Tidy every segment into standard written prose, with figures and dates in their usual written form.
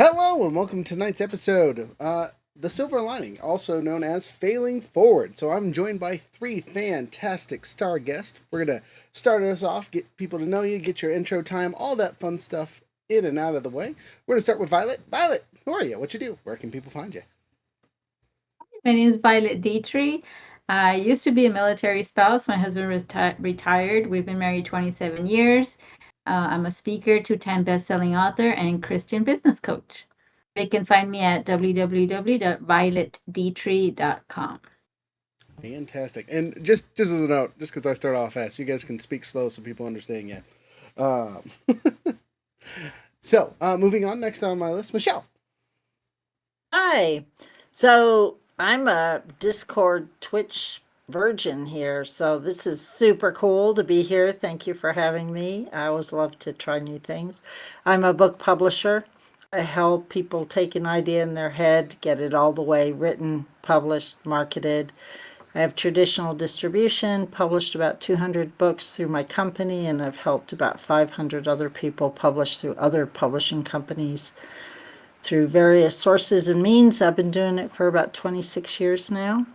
Hello and welcome to tonight's episode, The Silver Lining, also known as Failing Forward. So I'm joined by three fantastic star guests. We're going to start us off, get people to know you, get your intro time, all that fun stuff in and out of the way. We're going to start with Violet. Violet, who are you? What you do? Where can people find you? My name is Violet Detre. I used to be a military spouse. My husband retired. We've been married 27 years. I'm a speaker, two-time best-selling author, and Christian business coach. They can find me at www.violetdetre.com. Fantastic. And just as a note, just because I start off fast, you guys can speak slow so people understand you. Um, moving on, next on my list, Michelle. Hi. So I'm a Discord Twitch virgin here. So this is super cool to be here. Thank you for having me. I always love to try new things. I'm a book publisher. I help people take an idea in their head, get it all the way written, published, marketed. I have traditional distribution, published about 200 books through my company, and I've helped about 500 other people publish through other publishing companies through various sources and means. I've been doing it for about 26 years now,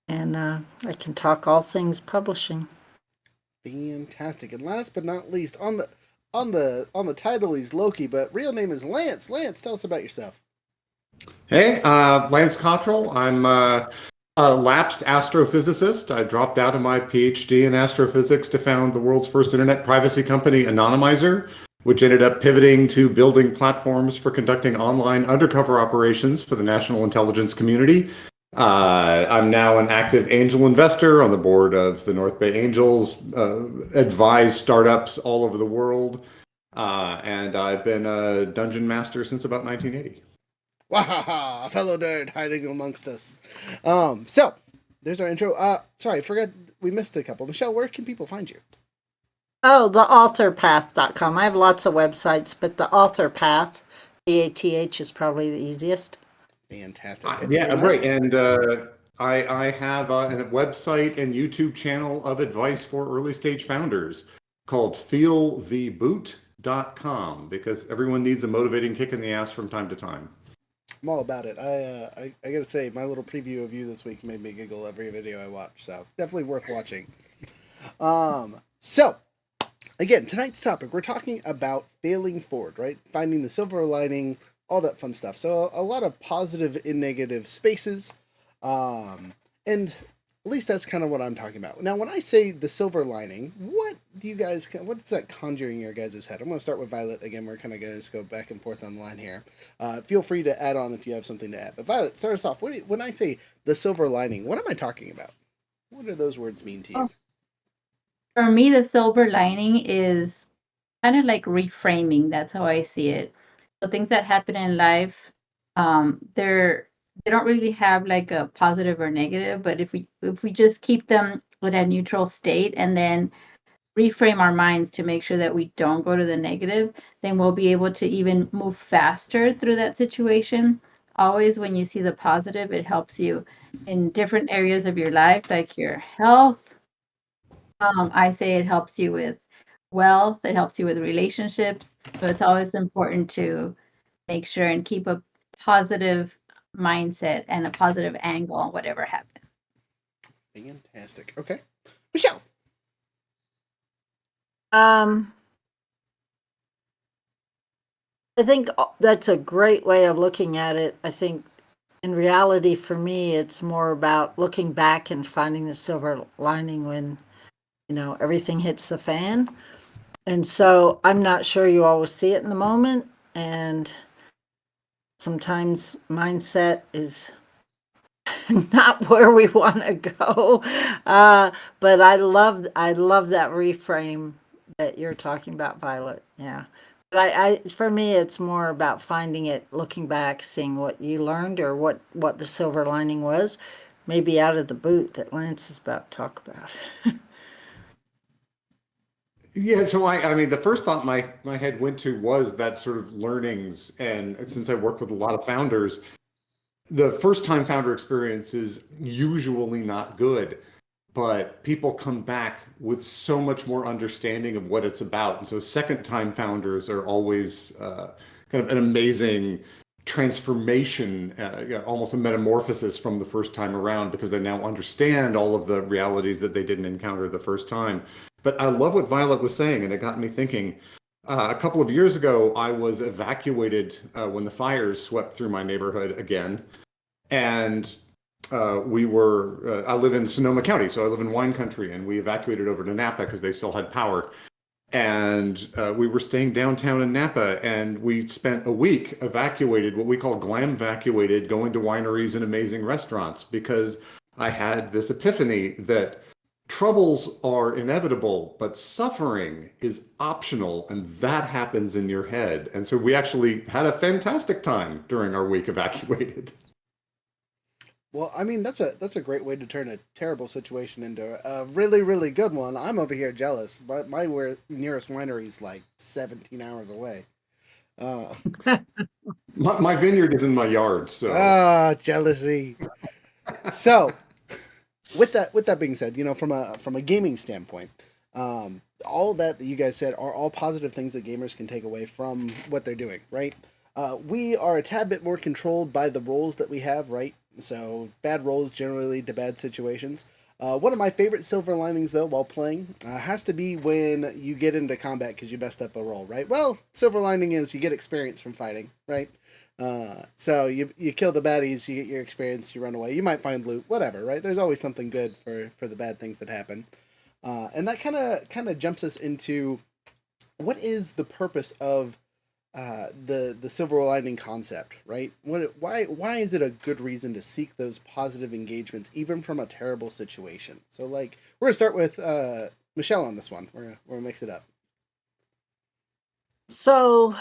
and I can talk all things publishing. Fantastic. And last but not least, on the title he's Loki, but real name is Lance. Lance, tell us about yourself. Hey, Lance Cottrell. I'm a lapsed astrophysicist. I dropped out of my PhD in astrophysics to found the world's first internet privacy company, Anonymizer, which ended up pivoting to building platforms for conducting online undercover operations for the national intelligence community. I'm now an active angel investor on the board of the North Bay Angels, advise startups all over the world, and I've been a dungeon master since about 1980. Wow, a fellow nerd hiding amongst us. So there's our intro. Sorry, I forgot we missed a couple. Michelle, where can people find you? Oh, the authorpath.com. I have lots of websites, but the authorpath, PATH, is probably the easiest. Fantastic. Yeah, right. And I have a website and YouTube channel of advice for early stage founders called feeltheboot.com because everyone needs a motivating kick in the ass from time to time. I'm all about it. I gotta say, my little preview of you this week made me giggle every video I watch. So definitely worth watching. So again, tonight's topic, we're talking about failing forward, right? Finding the silver lining, all that fun stuff. So a lot of positive and negative spaces. And at least that's kind of what I'm talking about. Now, when I say the silver lining, what's that conjuring in your guys' head? I'm going to start with Violet again. We're kind of going to go back and forth on the line here. Feel free to add on if you have something to add. But Violet, start us off. When I say the silver lining, what am I talking about? What do those words mean to you? For me, the silver lining is kind of like reframing. That's how I see it. So things that happen in life, they don't really have like a positive or negative, but if we just keep them with a neutral state and then reframe our minds to make sure that we don't go to the negative, then we'll be able to even move faster through that situation. Always when you see the positive, it helps you in different areas of your life, like your health. I say it helps you with wealth, it helps you with relationships. So it's always important to make sure and keep a positive mindset and a positive angle on whatever happens. Fantastic. Okay. Michelle. Um, I think that's a great way of looking at it. I think in reality, for me, it's more about looking back and finding the silver lining when, everything hits the fan. And so I'm not sure you always see it in the moment. And sometimes mindset is not where we want to go. But I love that reframe that you're talking about, Violet. Yeah. But for me, it's more about finding it, looking back, seeing what you learned or what the silver lining was, maybe out of the boot that Lance is about to talk about. Yeah, so I mean, the first thought my head went to was that sort of learnings. And since I work with a lot of founders, the first time founder experience is usually not good, but people come back with so much more understanding of what it's about. And so second time founders are always kind of an amazing transformation, almost a metamorphosis from the first time around, because they now understand all of the realities that they didn't encounter the first time. But I love what Violet was saying, and it got me thinking. A couple of years ago, I was evacuated when the fires swept through my neighborhood again. And I live in Sonoma County, so I live in wine country, and we evacuated over to Napa because they still had power. And we were staying downtown in Napa, and we spent a week evacuated, what we call glam evacuated, going to wineries and amazing restaurants, because I had this epiphany that troubles are inevitable, but suffering is optional, and that happens in your head. And so we actually had a fantastic time during our week evacuated. Well, I mean, that's a great way to turn a terrible situation into a really, really good one. I'm over here jealous, but my nearest winery is like 17 hours away. My vineyard is in my yard, so jealousy. So, with that being said, from a gaming standpoint, all that you guys said are all positive things that gamers can take away from what they're doing, right? We are a tad bit more controlled by the roles that we have, right? So bad roles generally lead to bad situations. One of my favorite silver linings, though, while playing, has to be when you get into combat because you messed up a roll, right? Well, silver lining is you get experience from fighting, right? So you kill the baddies, you get your experience, you run away. You might find loot, whatever, right? There's always something good for the bad things that happen. And that kind of jumps us into what is the purpose of the silver lining concept, right? Why is it a good reason to seek those positive engagements even from a terrible situation? So like we're gonna start with Michelle on this one. We're gonna mix it up. So,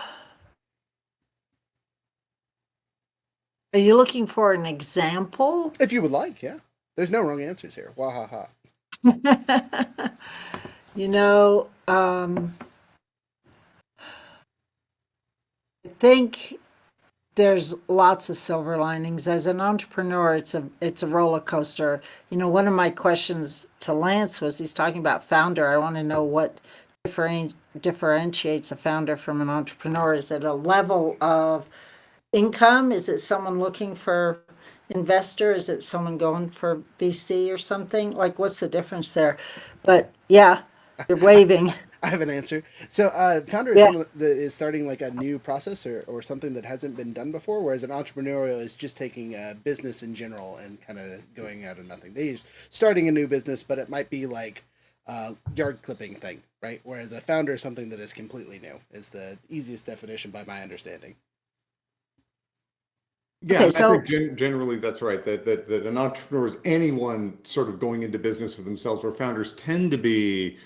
are you looking for an example? If you would like, yeah. There's no wrong answers here. Wahaha. You know, I think there's lots of silver linings. As an entrepreneur, it's a roller coaster. One of my questions to Lance was, he's talking about founder. I want to know what differentiates a founder from an entrepreneur. Is it a level of income? Is it someone looking for investor? Is it someone going for VC or something? Like, what's the difference there? But yeah, you're waving. I have an answer. So, founder is someone that is starting like a new process or something that hasn't been done before, whereas an entrepreneurial is just taking business in general and kind of going out of nothing. They're starting a new business, but it might be like a yard clipping thing, right? Whereas a founder is something that is completely new, is the easiest definition by my understanding. Yeah, okay, so I think generally that's right. That an entrepreneur is anyone sort of going into business for themselves, where founders tend to be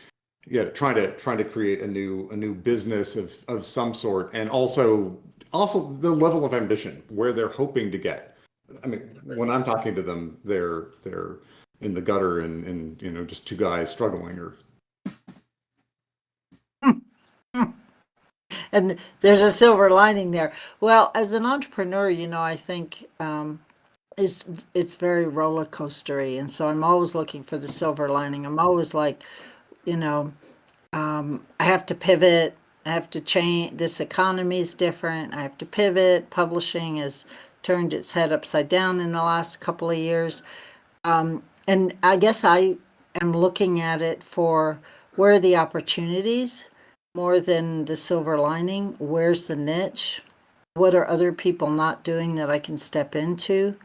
trying to create a new business of some sort, and also the level of ambition where they're hoping to get. I mean, when I'm talking to them, they're in the gutter and just two guys struggling or. And there's a silver lining there. Well, as an entrepreneur, I think it's very roller coastery, and so I'm always looking for the silver lining. I'm always like, I have to pivot. I have to change. This economy is different. I have to pivot. Publishing has turned its head upside down in the last couple of years. And I guess I am looking at it for where are the opportunities more than the silver lining. Where's the niche? What are other people not doing that I can step into?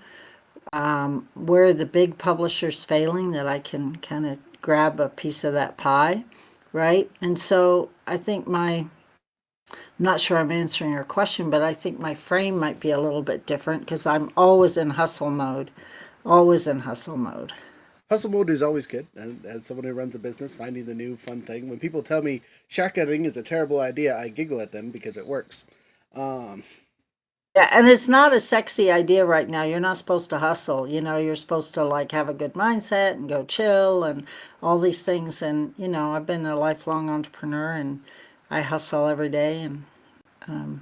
Where are the big publishers failing that I can kind of grab a piece of that pie, right? And so I think I'm not sure I'm answering your question, but I think my frame might be a little bit different because I'm always in hustle mode. Hustle mode is always good. And as someone who runs a business, finding the new fun thing. When people tell me shotgunning is a terrible idea, I giggle at them because it works. Yeah, and it's not a sexy idea right now. You're not supposed to hustle. You're supposed to like have a good mindset and go chill and all these things. And I've been a lifelong entrepreneur and I hustle every day. And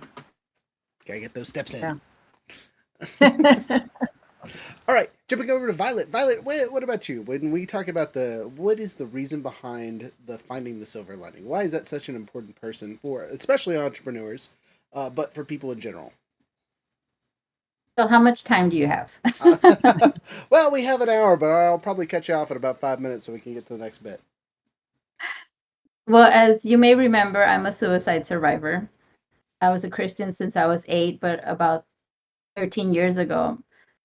gotta get those steps in. Yeah. All right, jumping over to Violet. Violet, what about you? When we talk about what is the reason behind finding the silver lining? Why is that such an important person for, especially entrepreneurs, but for people in general. So how much time do you have? Well, we have an hour, but I'll probably cut you off in about 5 minutes so we can get to the next bit. Well, as you may remember, I'm a suicide survivor. I was a Christian since I was 8, but about 13 years ago,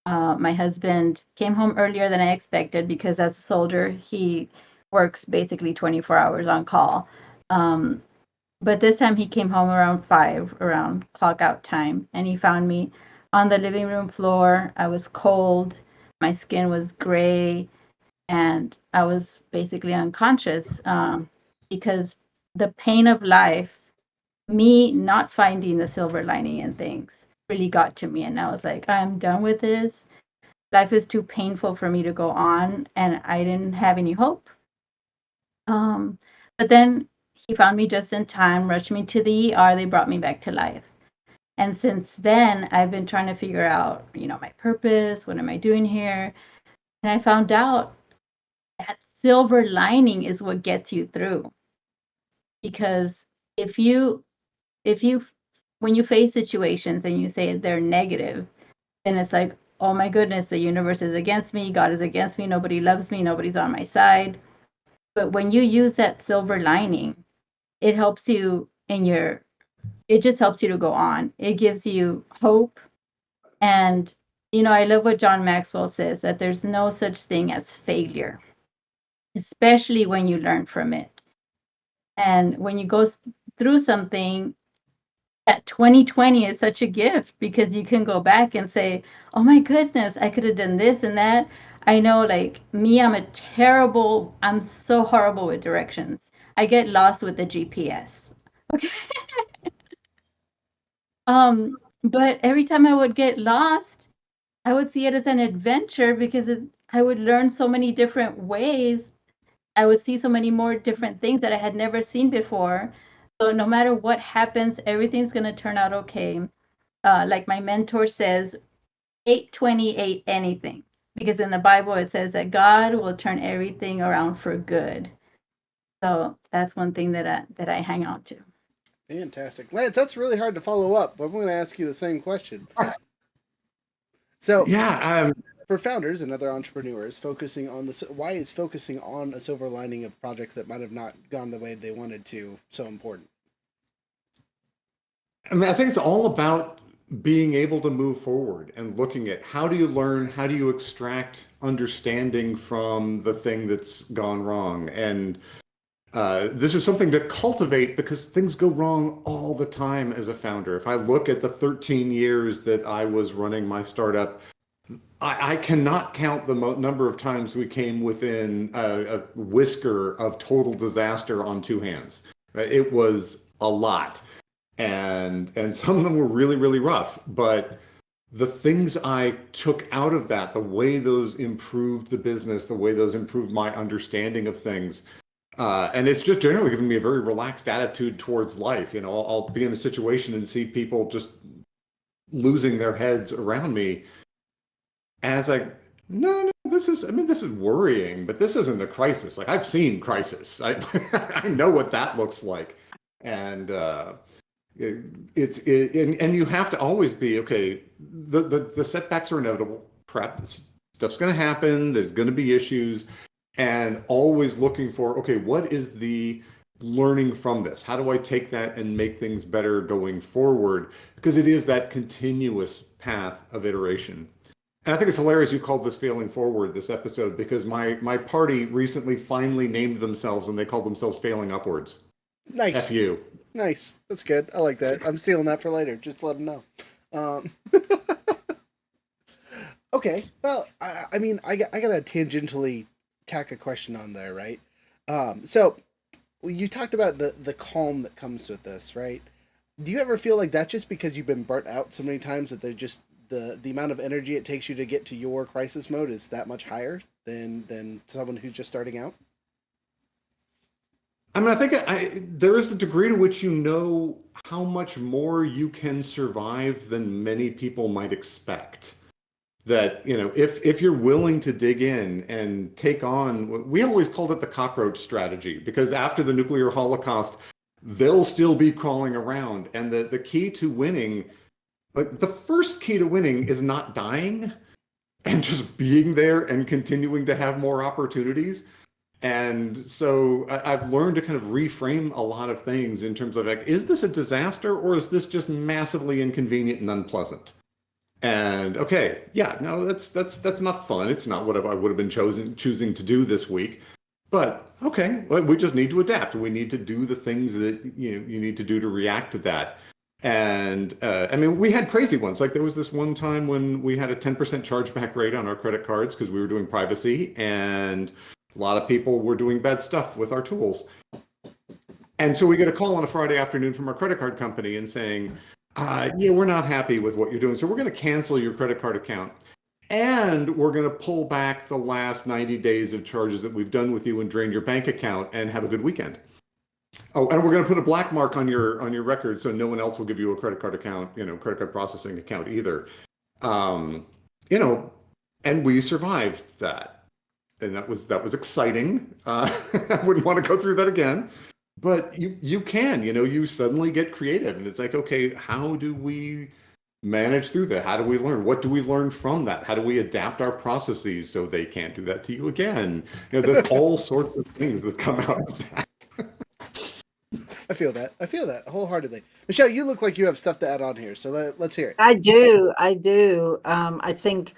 my husband came home earlier than I expected because as a soldier, he works basically 24 hours on call. Um, but this time he came home around 5, around clock out time, and he found me on the living room floor. I was cold, my skin was gray, and I was basically unconscious because the pain of life, me not finding the silver lining in things, really got to me. And I was like, I'm done with this. Life is too painful for me to go on, and I didn't have any hope. Um, but then he found me just in time, rushed me to the ER. They brought me back to life. And since then, I've been trying to figure out, my purpose. What am I doing here? And I found out that silver lining is what gets you through. Because if you, if you, when you face situations and you say they're negative, then it's like, oh my goodness, the universe is against me. God is against me. Nobody loves me. Nobody's on my side. But when you use that silver lining, it helps you it just helps you to go on. It gives you hope. And, I love what John Maxwell says, that there's no such thing as failure, especially when you learn from it. And when you go through something, that 2020 is such a gift because you can go back and say, oh my goodness, I could have done this and that. I know, like me, I'm so horrible with directions. I get lost with the GPS. Okay. But every time I would get lost, I would see it as an adventure because I would learn so many different ways. I would see so many more different things that I had never seen before. So no matter what happens, everything's going to turn out okay. Like my mentor says, 828 anything. Because in the Bible, it says that God will turn everything around for good. So that's one thing that I hang on to. Fantastic. Lance, that's really hard to follow up, but I'm going to ask you the same question. So, Yeah, for founders and other entrepreneurs, why is focusing on a silver lining of projects that might have not gone the way they wanted to so important? I mean, I think it's all about being able to move forward and looking at how do you learn, how do you extract understanding from the thing that's gone wrong. And this is something to cultivate because things go wrong all the time as a founder. If I look at the 13 years that I was running my startup, I cannot count the number of times we came within a whisker of total disaster on two hands. It was a lot. And some of them were really, really rough. But the things I took out of that, the way those improved the business, the way those improved my understanding of things, and it's just generally given me a very relaxed attitude towards life. I'll be in a situation and see people just losing their heads around me. As no, this is worrying, but this isn't a crisis. Like I've seen crisis. I know what that looks like. And and you have to always be okay. The setbacks are inevitable. Crap, stuff's going to happen. There's going to be issues, and always looking for okay, what is the learning from this? How do I take that and make things better going forward? Because it is that continuous path of iteration. And I think it's hilarious you called this Failing Forward, this episode, because my party recently finally named themselves and they called themselves Failing Upwards. Nice. F you. Nice. That's good. I like that. I'm stealing that for later. Just to let them know. Okay. Well, I gotta tangentially tack a question on there, right? So you talked about the calm that comes with this, right? Do you ever feel like that's just because you've been burnt out so many times that they're just the amount of energy it takes you to get to your crisis mode is that much higher than someone who's just starting out? I mean, I think there is a degree to which you know how much more you can survive than many people might expect. That, if you're willing to dig in and take on, we always called it the cockroach strategy, because after the nuclear holocaust, they'll still be crawling around. And the key to winning, like the first key to winning is not dying and just being there and continuing to have more opportunities. And so I've learned to kind of reframe a lot of things in terms of like, is this a disaster or is this just massively inconvenient and unpleasant? And okay, yeah, no, that's not fun. It's not what I would have been choosing to do this week. But okay, well, we just need to adapt. We need to do the things that you need to do to react to that. And I mean, we had crazy ones. Like there was this one time when we had a 10% chargeback rate on our credit cards because we were doing privacy, and a lot of people were doing bad stuff with our tools. And so we get a call on a Friday afternoon from our credit card company and saying, yeah, we're not happy with what you're doing. So we're going to cancel your credit card account. And we're going to pull back the last 90 days of charges that we've done with you and drain your bank account, and have a good weekend. Oh, and we're going to put a black mark on your record so no one else will give you a credit card account, credit card processing account either. And we survived that. And that was exciting. I wouldn't want to go through that again. But you can, you suddenly get creative, and it's like, okay, how do we manage through that? How do we learn? What do we learn from that? How do we adapt our processes so they can't do that to you again? There's all sorts of things that come out of that. I feel that wholeheartedly. Michelle, you look like you have stuff to add on here, so let's hear it. I do. I think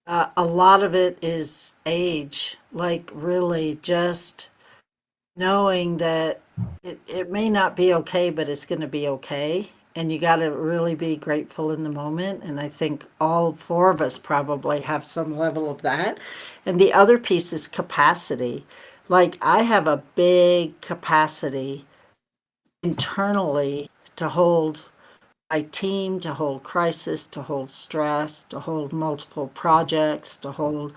a lot of it is age, like really just knowing that it may not be okay, but it's going to be okay. And you got to really be grateful in the moment. And I think all four of us probably have some level of that. And the other piece is capacity. Like I have a big capacity internally to hold my team, to hold crisis, to hold stress, to hold multiple projects, to hold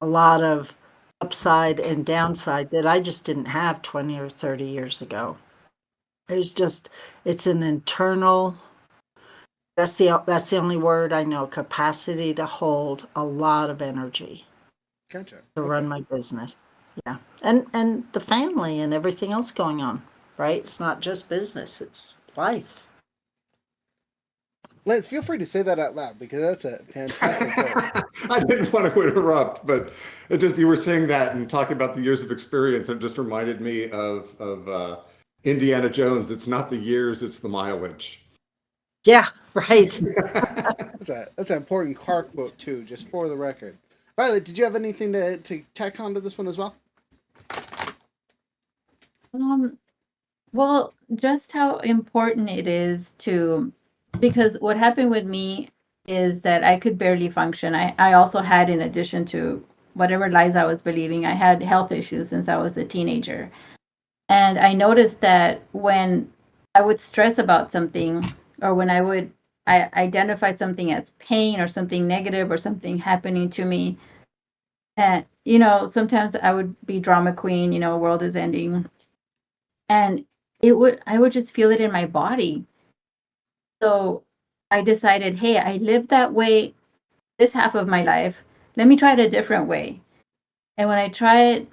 a lot of upside and downside that I just didn't have 20 or 30 years ago. It's an internal, that's the only word I know, capacity to hold a lot of energy. Gotcha. To run my business. Yeah. And the family and everything else going on, right? It's not just business, it's life. Lance, feel free to say that out loud because that's a fantastic quote. I didn't want to interrupt, but you were saying that and talking about the years of experience. It just reminded me of Indiana Jones. It's not the years, it's the mileage. Yeah, right. That's an important car quote too, just for the record. Violet, did you have anything to tack on to this one as well? Well, just how important it is because what happened with me is that I could barely function. I also had, in addition to whatever lies I was believing, I had health issues since I was a teenager. And I noticed that when I would stress about something, or when I identify something as pain or something negative or something happening to me, and sometimes I would be drama queen, world is ending. And I would just feel it in my body. So I decided, hey, I lived that way this half of my life. Let me try it a different way. And when I tried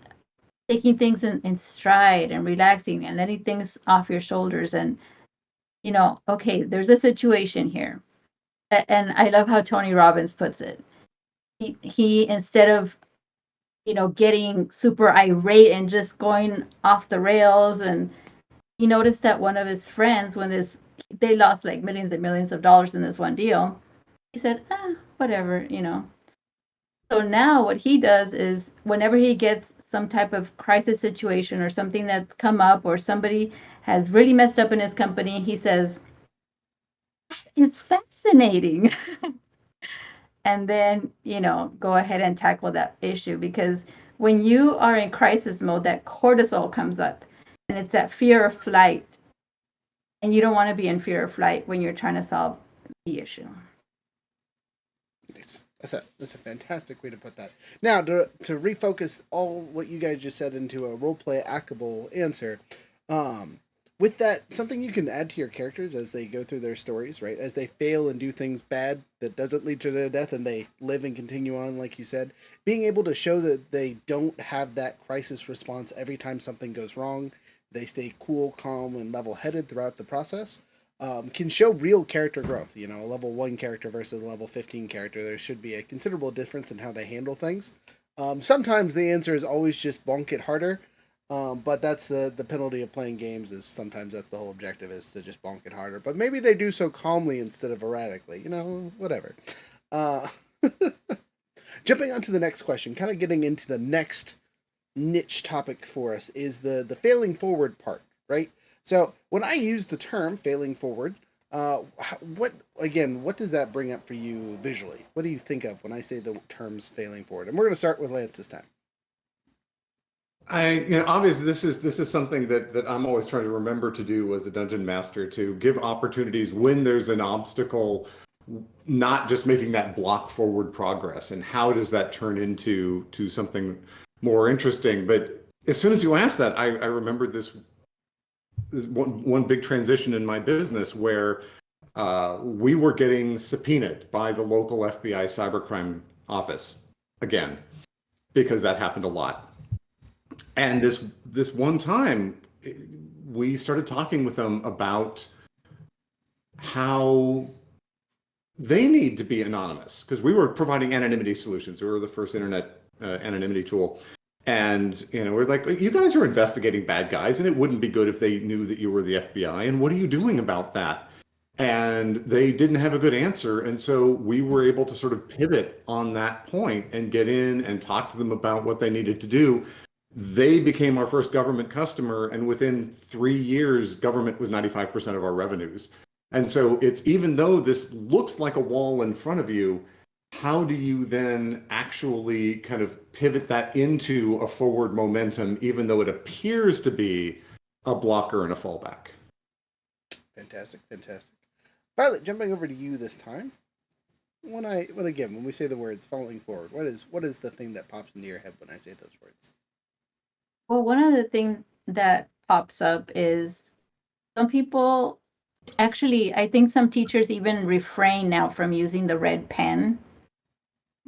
taking things in stride and relaxing and letting things off your shoulders and, okay, there's a situation here. And I love how Tony Robbins puts it. He instead of, getting super irate and just going off the rails, and he noticed that one of his friends, they lost like millions and millions of dollars in this one deal. He said, whatever. So now what he does is whenever he gets some type of crisis situation or something that's come up or somebody has really messed up in his company, he says, it's fascinating. And then, go ahead and tackle that issue, because when you are in crisis mode, that cortisol comes up and it's that fear of flight. And you don't want to be in fear of flight when you're trying to solve the issue. Nice. That's a fantastic way to put that. Now, to refocus all what you guys just said into a roleplay actable answer, with that, something you can add to your characters as they go through their stories, right? As they fail and do things bad that doesn't lead to their death and they live and continue on, like you said, being able to show that they don't have that crisis response every time something goes wrong, they stay cool, calm, and level-headed throughout the process, can show real character growth. You know, a level 1 character versus a level 15 character, there should be a considerable difference in how they handle things. Sometimes the answer is always just bonk it harder, but that's the penalty of playing games, is sometimes that's the whole objective, is to just bonk it harder. But maybe they do so calmly instead of erratically, you know, whatever. Uh, Jumping on to the next question, kind of getting into the next niche topic for us, is the failing forward part, right? So when I use the term failing forward, what does that bring up for you visually? What do you think of when I say the terms failing forward? And we're going to start with Lance this time. Obviously this is something that I'm always trying to remember to do as a dungeon master, to give opportunities when there's an obstacle, not just making that block forward progress, and how does that turn into something more interesting. But as soon as you asked that, I remembered this one big transition in my business where we were getting subpoenaed by the local FBI cybercrime office again, because that happened a lot. And this one time, we started talking with them about how they need to be anonymous, because we were providing anonymity solutions. We were the first internet anonymity tool. And, we're like, you guys are investigating bad guys, and it wouldn't be good if they knew that you were the FBI. And what are you doing about that? And they didn't have a good answer. And so we were able to sort of pivot on that point and get in and talk to them about what they needed to do. They became our first government customer, and within 3 years, government was 95% of our revenues. And so it's, even though this looks like a wall in front of you, how do you then actually kind of pivot that into a forward momentum, even though it appears to be a blocker and a fallback? Fantastic. Violet, jumping over to you this time. When we say the words falling forward, what is the thing that pops into your head when I say those words? Well, one of the things that pops up is some people, actually, I think some teachers even refrain now from using the red pen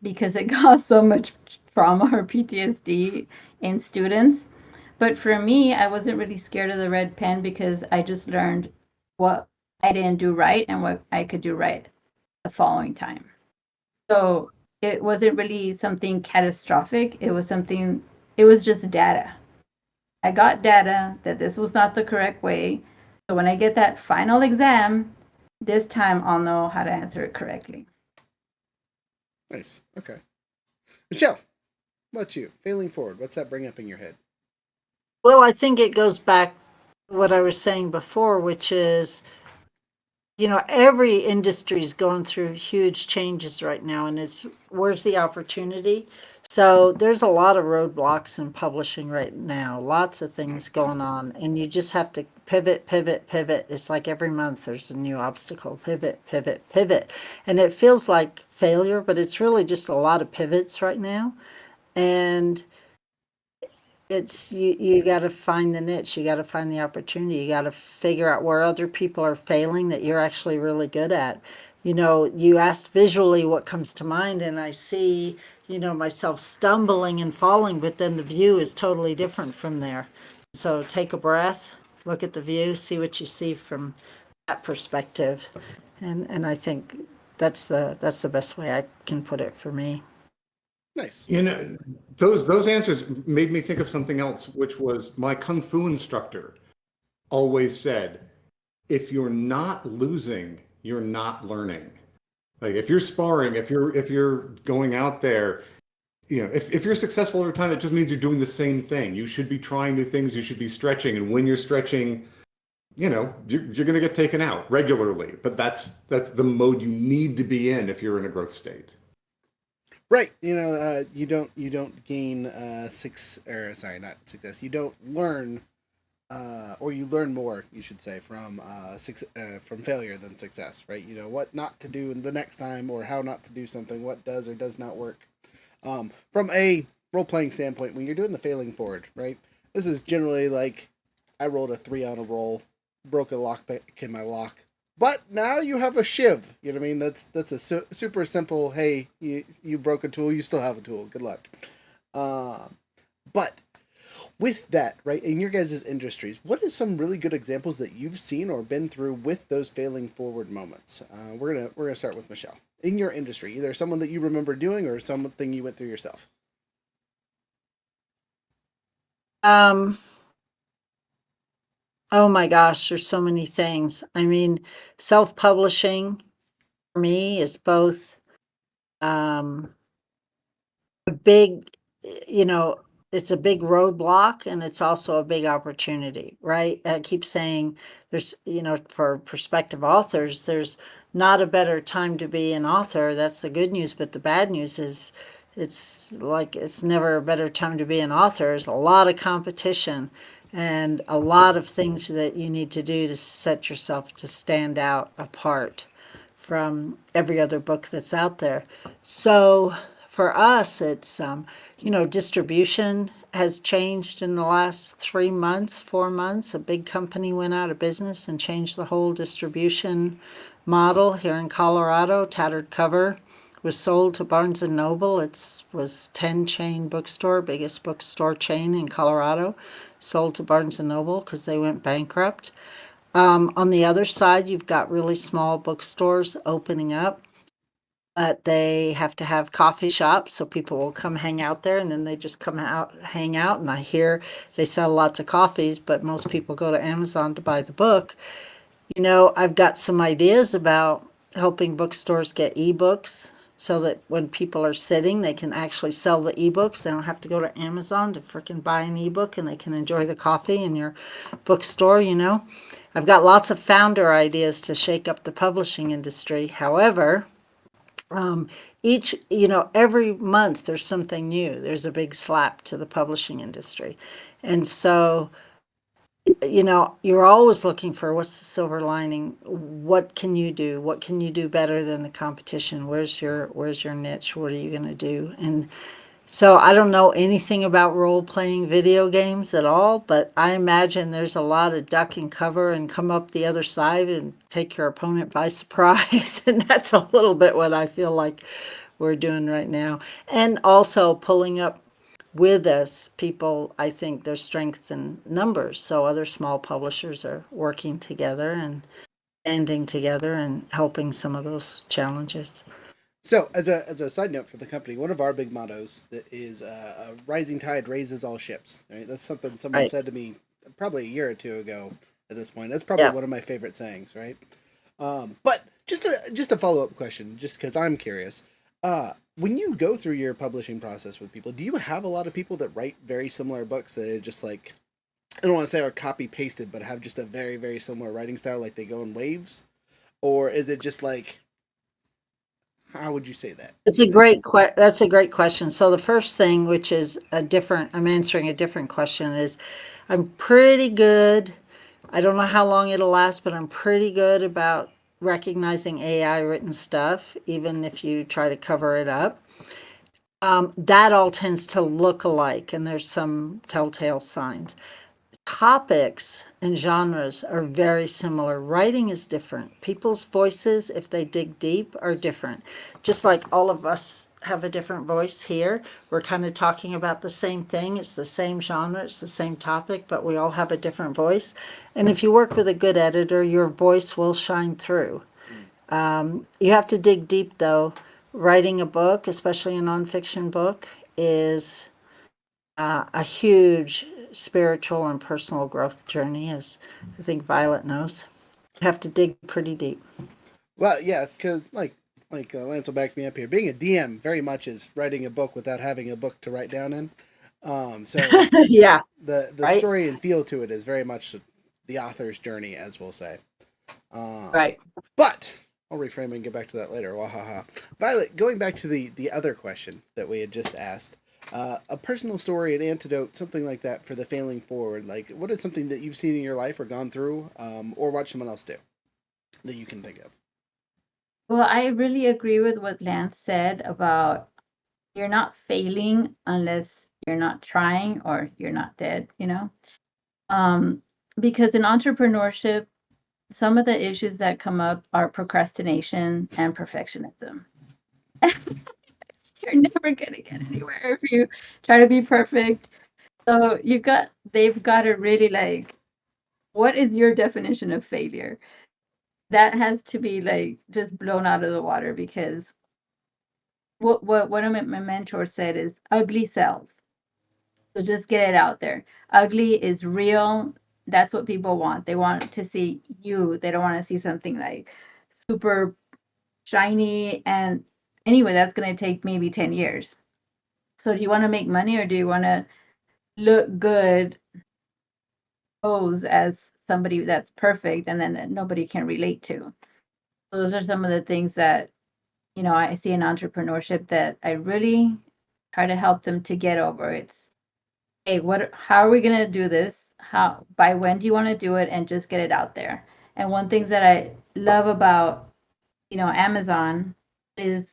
because it caused so much trauma or PTSD in students. But for me, I wasn't really scared of the red pen because I just learned what I didn't do right and what I could do right the following time. So it wasn't really something catastrophic. It was just data. I got data that this was not the correct way. So when I get that final exam, this time I'll know how to answer it correctly. Nice. Okay. Michelle, what about you? Failing forward, what's that bring up in your head? Well, I think it goes back to what I was saying before, which is, every industry is going through huge changes right now, and it's, where's the opportunity? So there's a lot of roadblocks in publishing right now, lots of things going on, and you just have to pivot. It's like every month there's a new obstacle, pivot. And it feels like failure, but it's really just a lot of pivots right now. And it's, you got to find the niche, you got to find the opportunity, you got to figure out where other people are failing that you're actually really good at. You asked visually what comes to mind, and I see, myself stumbling and falling, but then the view is totally different from there. So take a breath, look at the view, see what you see from that perspective. And I think that's the best way I can put it for me. Nice. Those answers made me think of something else, which was my Kung Fu instructor always said, if you're not losing, you're not learning. Like, if you're sparring, if you're going out there, if you're successful every time, it just means you're doing the same thing. You should be trying new things. You should be stretching. And when you're stretching, you're going to get taken out regularly. But that's the mode you need to be in if you're in a growth state. Right. You don't gain not success. You don't learn, or you learn more, you should say, from failure than success, right? You know what not to do the next time, or how not to do something, what does or does not work. From a role-playing standpoint, when you're doing the failing forward, right? This is generally like, I rolled a 3 on a roll, broke a lockpick in my lock, but now you have a shiv. You know what I mean? That's a super simple, hey, you broke a tool, you still have a tool. Good luck. But with that, right, in your guys' industries, what is some really good examples that you've seen or been through with those failing forward moments? We're gonna start with Michelle. In your industry, either someone that you remember doing or something you went through yourself. Um, oh my gosh, there's so many things. I mean, self-publishing for me is both um, a big, you know, it's a big roadblock and it's also a big opportunity, right? I keep saying there's, for prospective authors, there's not a better time to be an author. That's the good news, but the bad news is it's never a better time to be an author. There's a lot of competition and a lot of things that you need to do to set yourself to stand out apart from every other book that's out there. So for us, it's, distribution has changed in the last 3 months, 4 months. A big company went out of business and changed the whole distribution model here in Colorado. Tattered Cover was sold to Barnes & Noble. It was 10 chain bookstore, biggest bookstore chain in Colorado, sold to Barnes & Noble because they went bankrupt. On the other side, you've got really small bookstores opening up, but they have to have coffee shops so people will come hang out there, and then they just come out, hang out. And I hear they sell lots of coffees, but most people go to Amazon to buy the book. I've got some ideas about helping bookstores get ebooks so that when people are sitting, they can actually sell the ebooks. They don't have to go to Amazon to freaking buy an ebook, and they can enjoy the coffee in your bookstore. I've got lots of founder ideas to shake up the publishing industry. However, every month there's something new. There's a big slap to the publishing industry. And so, you're always looking for what's the silver lining. What can you do? What can you do better than the competition? Where's your niche? What are you going to do? And so I don't know anything about role-playing video games at all, but I imagine there's a lot of duck and cover and come up the other side and take your opponent by surprise. And that's a little bit what I feel like we're doing right now. And also pulling up with us people, I think there's strength in numbers. So other small publishers are working together and banding together and helping some of those challenges. So, as a side note for the company, one of our big mottos that is a rising tide raises all ships. Right? That's something someone Right. said to me probably a year or two ago. At this point, that's probably Yeah. one of my favorite sayings. Right? But just a follow up question, just because I'm curious. When you go through your publishing process with people, do you have a lot of people that write very similar books that are just like, I don't want to say are copy pasted, but have just a very very similar writing style, like they go in waves, or is it just like, how would you say that? That's a great question. So the first thing, which is I'm answering a different question, is I'm pretty good. I don't know how long it'll last, but I'm pretty good about recognizing AI written stuff, even if you try to cover it up. That all tends to look alike, and there's some telltale signs. Topics and genres are very similar. Writing is different. People's voices, if they dig deep, are different. Just like all of us have a different voice here, we're kind of talking about the same thing. It's the same genre, it's the same topic, but we all have a different voice. And if you work with a good editor, your voice will shine through. You have to dig deep, though. Writing a book, especially a nonfiction book, is a huge spiritual and personal growth journey, as I think Violet knows. You have to dig pretty deep. Well, yeah, because like Lance will back me up here. Being a DM very much is writing a book without having a book to write down in. So Yeah, the right, story and feel to it is very much the author's journey, as we'll say. right. But I'll reframe and get back to that later. Wahaha. Violet, going back to the other question that we had just asked, a personal story, an antidote, something like that for the failing forward. Like, what is something that you've seen in your life or gone through, or watched someone else do that you can think of? Well, I really agree with what Lance said about you're not failing unless you're not trying or you're not dead. Um, because in entrepreneurship, some of the issues that come up are procrastination and perfectionism. You're never going to get anywhere if you try to be perfect. So they've got to really like, what is your definition of failure? That has to be like just blown out of the water, because what one of my mentors said is ugly sells. So just get it out there. Ugly is real. That's what people want. They want to see you. They don't want to see something like super shiny. And anyway, that's going to take maybe 10 years. So do you want to make money, or do you want to look good, pose as somebody that's perfect and then that nobody can relate to? So those are some of the things that, I see in entrepreneurship that I really try to help them to get over. It's, hey, how are we going to do this? By when do you want to do it? And just get it out there. And one thing that I love about, Amazon is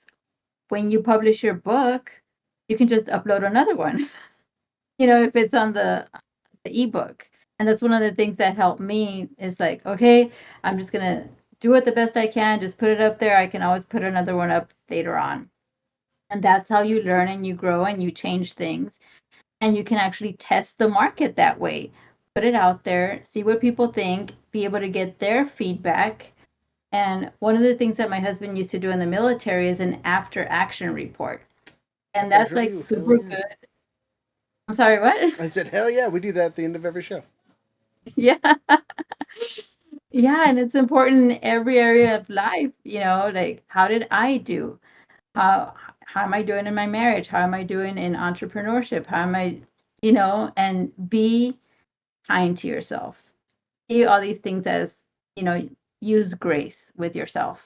when you publish your book, you can just upload another one, if it's on the ebook. And that's one of the things that helped me is like, okay, I'm just going to do it the best I can, just put it up there. I can always put another one up later on. And that's how you learn and you grow and you change things. And you can actually test the market that way. Put it out there, see what people think, be able to get their feedback. And one of the things that my husband used to do in the military is an after action report. And that's like super good. I'm sorry, what? I said, hell yeah, we do that at the end of every show. Yeah. Yeah, and it's important in every area of life, like how did I do? How am I doing in my marriage? How am I doing in entrepreneurship? How am I, and be kind to yourself. See all these things as, use grace with yourself.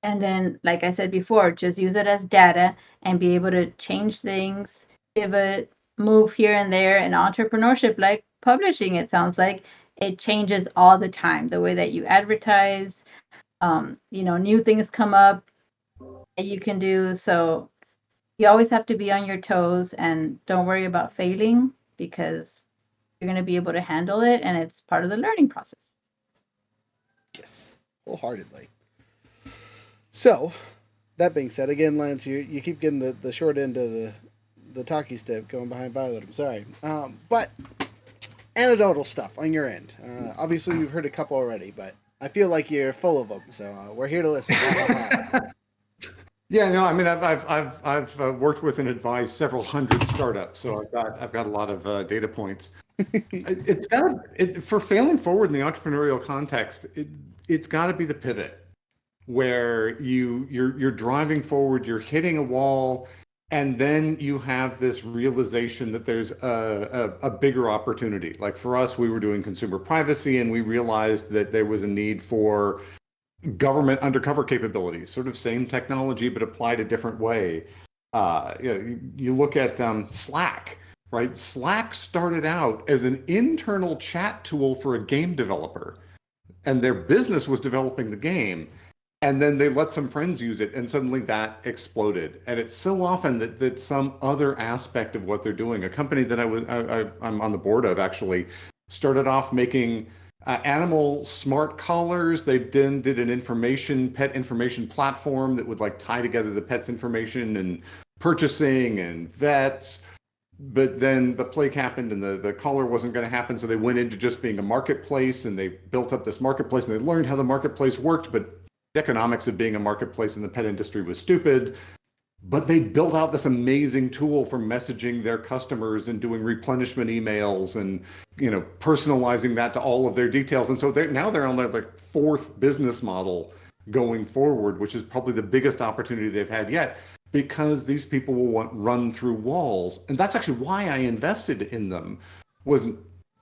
And then, like I said before, just use it as data and be able to change things, pivot, move here and there. And entrepreneurship, like publishing, it sounds like it changes all the time. The way that you advertise, new things come up that you can do. So you always have to be on your toes and don't worry about failing, because you're going to be able to handle it and it's part of the learning process. Yes, wholeheartedly. So, that being said, again, Lance, you keep getting the short end of the talkie stick going behind Violet. I'm sorry. But anecdotal stuff on your end. Obviously, you've heard a couple already, but I feel like you're full of them, so we're here to listen. Yeah, no, I mean, I've worked with and advised several hundred startups, so I've got a lot of data points. For failing forward in the entrepreneurial context, it's got to be the pivot where you're driving forward, you're hitting a wall, and then you have this realization that there's a bigger opportunity. Like for us, we were doing consumer privacy, and we realized that there was a need for government undercover capabilities, sort of same technology but applied a different way. You look at Slack, right? Slack started out as an internal chat tool for a game developer, and their business was developing the game. And then they let some friends use it, and suddenly that exploded. And it's so often that some other aspect of what they're doing, a company that I'm on the board of actually, started off making animal smart collars. They then did an pet information platform that would like tie together the pet's information and purchasing and vets. But then the plague happened and the collar wasn't going to happen. So they went into just being a marketplace, and they built up this marketplace, and they learned how the marketplace worked. But the economics of being a marketplace in the pet industry was stupid. But they built out this amazing tool for messaging their customers and doing replenishment emails and, personalizing that to all of their details. And so now they're on their fourth business model going forward, which is probably the biggest opportunity they've had yet, because these people will run through walls. And that's actually why I invested in them, was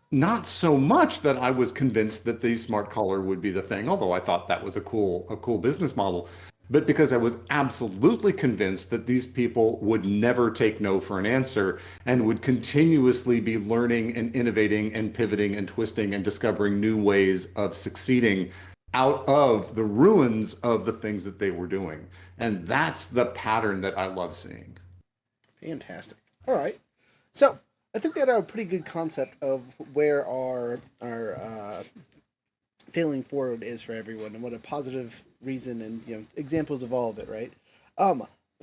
not so much that I was convinced that the smart collar would be the thing, although I thought that was a cool business model, but because I was absolutely convinced that these people would never take no for an answer and would continuously be learning and innovating and pivoting and twisting and discovering new ways of succeeding out of the ruins of the things that they were doing. And that's the pattern that I love seeing. Fantastic. All right. So I think we got a pretty good concept of where our failing forward is for everyone, and what a positive reason and examples of all of it, right?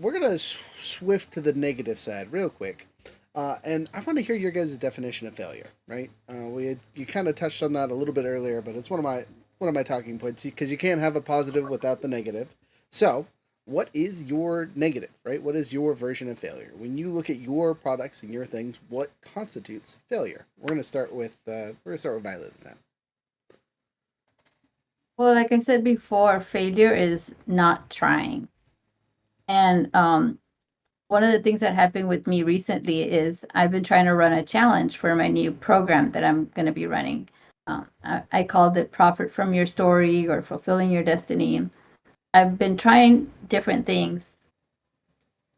We're gonna swift to the negative side real quick. And I want to hear your guys' definition of failure. Right? You kind of touched on that a little bit earlier, but it's one of my talking points because you can't have a positive without the negative. So, what is your negative? Right? What is your version of failure? When you look at your products and your things, what constitutes failure? We're going to start with Violet this time. Well, like I said before, failure is not trying. And one of the things that happened with me recently is I've been trying to run a challenge for my new program that I'm going to be running. I called it Profit from Your Story or Fulfilling Your Destiny. I've been trying different things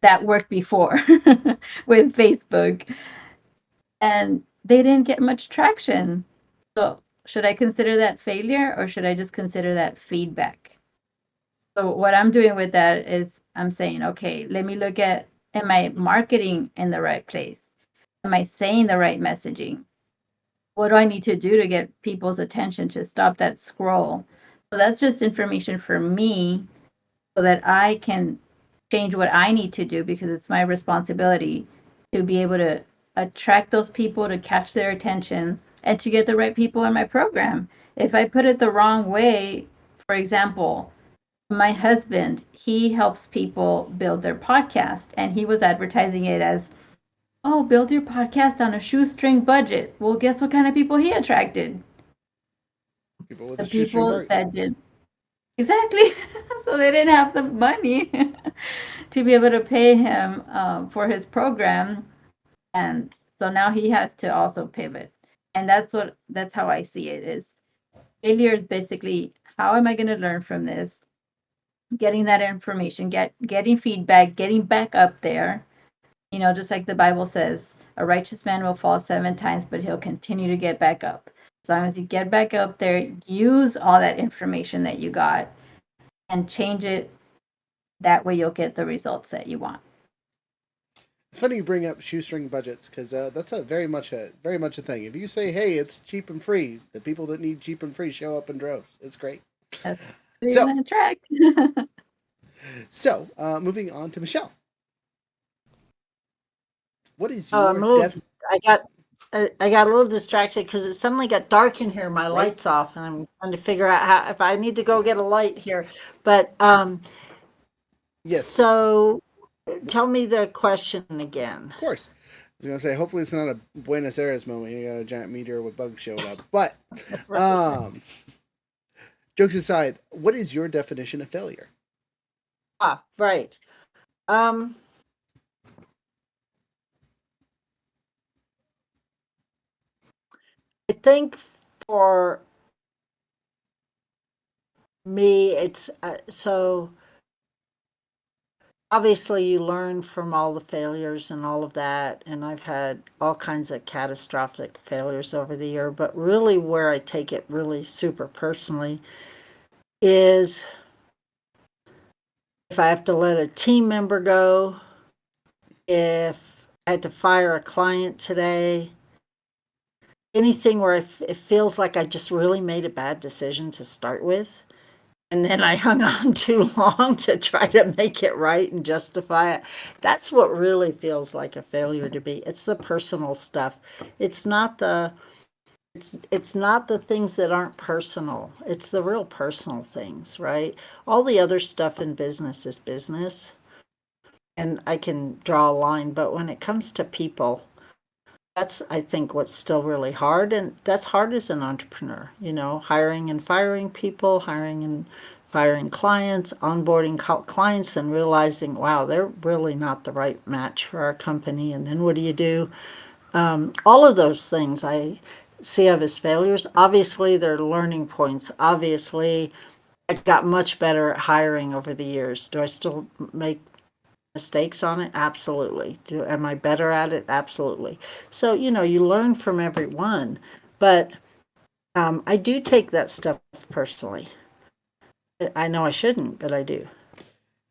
that worked before with Facebook, and they didn't get much traction. So, should I consider that failure or should I just consider that feedback? So, what I'm doing with that is I'm saying, okay, let me look at, am I marketing in the right place? Am I saying the right messaging? What do I need to do to get people's attention to stop that scroll? So, that's just information for me so that I can change what I need to do because it's my responsibility to be able to attract those people, to catch their attention, and to get the right people in my program. If I put it the wrong way, for example, my husband, he helps people build their podcast, and he was advertising it as, oh, build your podcast on a shoestring budget. Well, guess what kind of people he attracted? People with The a shoestring people budget. that did. Exactly. So they didn't have the money to be able to pay him for his program, and so now he has to also pivot. And that's how I see it. Is failure is basically how am I going to learn from this? Getting that information, getting feedback, getting back up there. Just like the Bible says, a righteous man will fall 7 times, but he'll continue to get back up. As long as you get back up there, use all that information that you got and change it. That way you'll get the results that you want. It's funny you bring up shoestring budgets because that's a very much a thing. If you say, "Hey, it's cheap and free," the people that need cheap and free show up in droves. It's great. That's what you're So, going to attract. moving on to Michelle. What is Oh, your I'm a little. I got a little distracted because it suddenly got dark in here. My Right. light's off, and I'm trying to figure out how if I need to go get a light here. But Yes, so tell me the question again. of course. I was gonna say, hopefully it's not a Buenos Aires moment. You got a giant meteor with bugs showing up. But jokes aside, what is your definition of failure? Right. I think for me, it's so obviously you learn from all the failures and all of that. And I've had all kinds of catastrophic failures over the year. But really, where I take it really super personally is if I have to let a team member go, if I had to fire a client today, anything where it feels like I just really made a bad decision to start with. And then I hung on too long to try to make it right and justify it. That's what really feels like a failure to me. It's the personal stuff. It's not the it's not the things that aren't personal. It's the real personal things, right? All the other stuff in business is business. And I can draw a line, but when it comes to people, that's I think what's still really hard, and that's hard as an entrepreneur, hiring and firing people, hiring and firing clients, onboarding clients and realizing, wow, they're really not the right match for our company. And then what do you do? All of those things I see of as failures. Obviously, they're learning points. Obviously, I got much better at hiring over the years. Do I still make mistakes on it? Absolutely. Am I better at it? Absolutely. So, you learn from every one, but I do take that stuff personally. I know I shouldn't, but I do.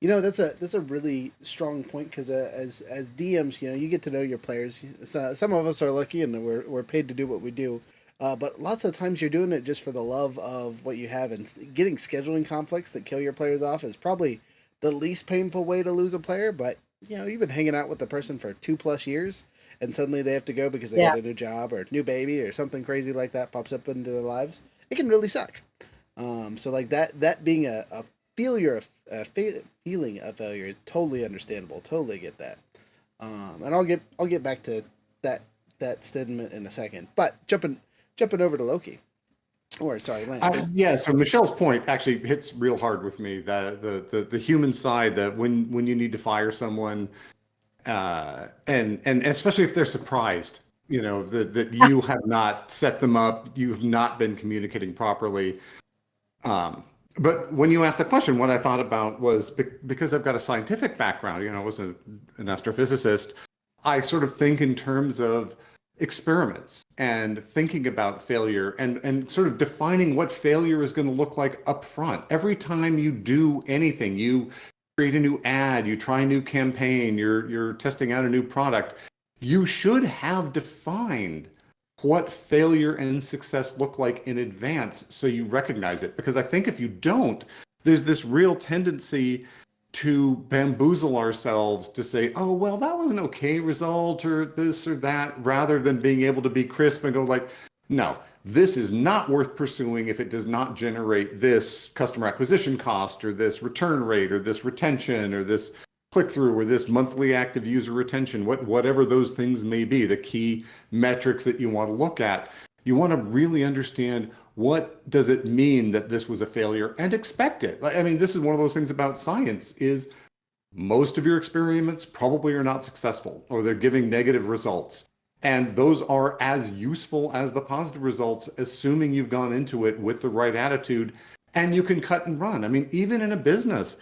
That's a really strong point because as DMs, you get to know your players. So some of us are lucky and we're paid to do what we do, but lots of times you're doing it just for the love of what you have, and getting scheduling conflicts that kill your players off is probably the least painful way to lose a player. But you've been hanging out with the person for 2+ years, and suddenly they have to go because they Yeah. got a new job or a new baby or something crazy like that pops up into their lives. It can really suck. So like that being a failure, feeling of failure, is totally understandable. Totally get that. And I'll get back to that statement in a second. But jumping over to Loki, or sorry, Lance. Yeah, so Michelle's point actually hits real hard with me. The human side, that when you need to fire someone, and especially if they're surprised, that you have not set them up, you have not been communicating properly. But when you asked the question, what I thought about was, because I've got a scientific background, I was an astrophysicist, I sort of think in terms of experiments and thinking about failure and sort of defining what failure is going to look like up front. Every time you do anything, you create a new ad, you try a new campaign, you're testing out a new product, you should have defined what failure and success look like in advance so you recognize it. Because I think if you don't, there's this real tendency to bamboozle ourselves to say, oh, well, that was an okay result or this or that, rather than being able to be crisp and go like, no, this is not worth pursuing if it does not generate this customer acquisition cost or this return rate or this retention or this click-through or this monthly active user retention, whatever those things may be, the key metrics that you want to look at. You want to really understand, what does it mean that this was a failure, and expect it. I mean, this is one of those things about science, is most of your experiments probably are not successful, or they're giving negative results. And those are as useful as the positive results, assuming you've gone into it with the right attitude and you can cut and run. I mean, even in a business,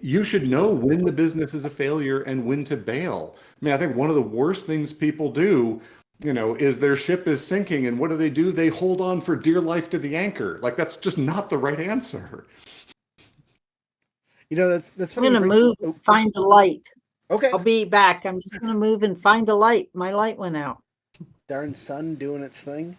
you should know when the business is a failure and when to bail. I mean, I think one of the worst things people do, is their ship is sinking, and what do? They hold on for dear life to the anchor. Like, that's just not the right answer. That's I'm funny. going to move and find a light. Okay. I'll be back. I'm just going to move and find a light. My light went out. Darn sun doing its thing.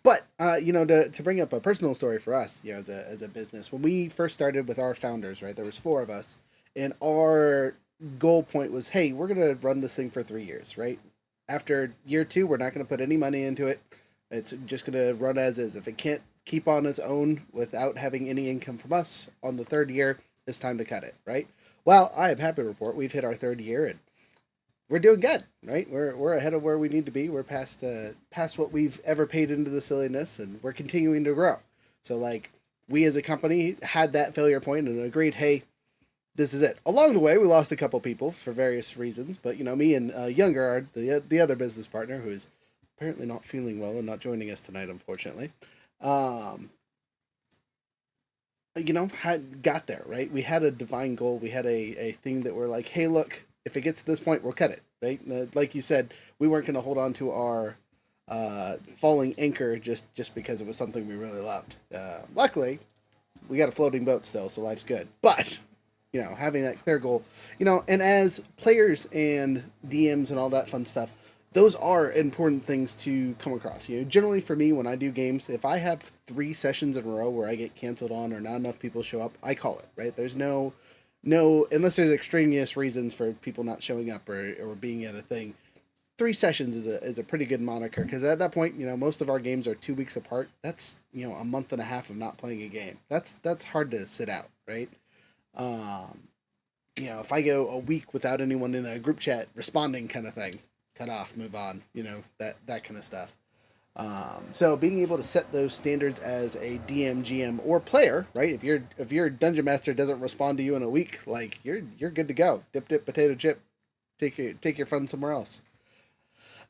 But to bring up a personal story for us, as a business, when we first started with our founders, right, there was 4 of us, and our goal point was, hey, we're gonna run this thing for 3 years, right? After year 2, we're not gonna put any money into it. It's just gonna run as is. If it can't keep on its own without having any income from us on the 3rd year, it's time to cut it, right? Well, I am happy to report we've hit our 3rd year, and we're doing good, right? We're ahead of where we need to be. We're past what we've ever paid into the silliness, and we're continuing to grow. So like, we as a company had that failure point and agreed, hey, this is it. Along the way, we lost a couple people for various reasons, but me and Younger, the other business partner, who is apparently not feeling well and not joining us tonight, unfortunately, had got there, right? We had a divine goal. We had a thing that we're like, hey, look, if it gets to this point, we'll cut it, right? Like you said, we weren't going to hold on to our falling anchor just because it was something we really loved. Luckily, we got a floating boat still, so life's good. But, having that clear goal, and as players and DMs and all that fun stuff, those are important things to come across. Generally for me, when I do games, if I have 3 sessions in a row where I get canceled on or not enough people show up, I call it, right? There's no, unless there's extraneous reasons for people not showing up or being at a thing. 3 sessions is a pretty good moniker, because at that point, most of our games are 2 weeks apart. That's, a month and a half of not playing a game. That's hard to sit out, right? If I go a week without anyone in a group chat responding, kind of thing, cut off, move on, that kind of stuff. So being able to set those standards as a DM, GM, or player, right? If your dungeon master doesn't respond to you in a week, like, you're good to go. Dip, potato chip. Take your fun somewhere else.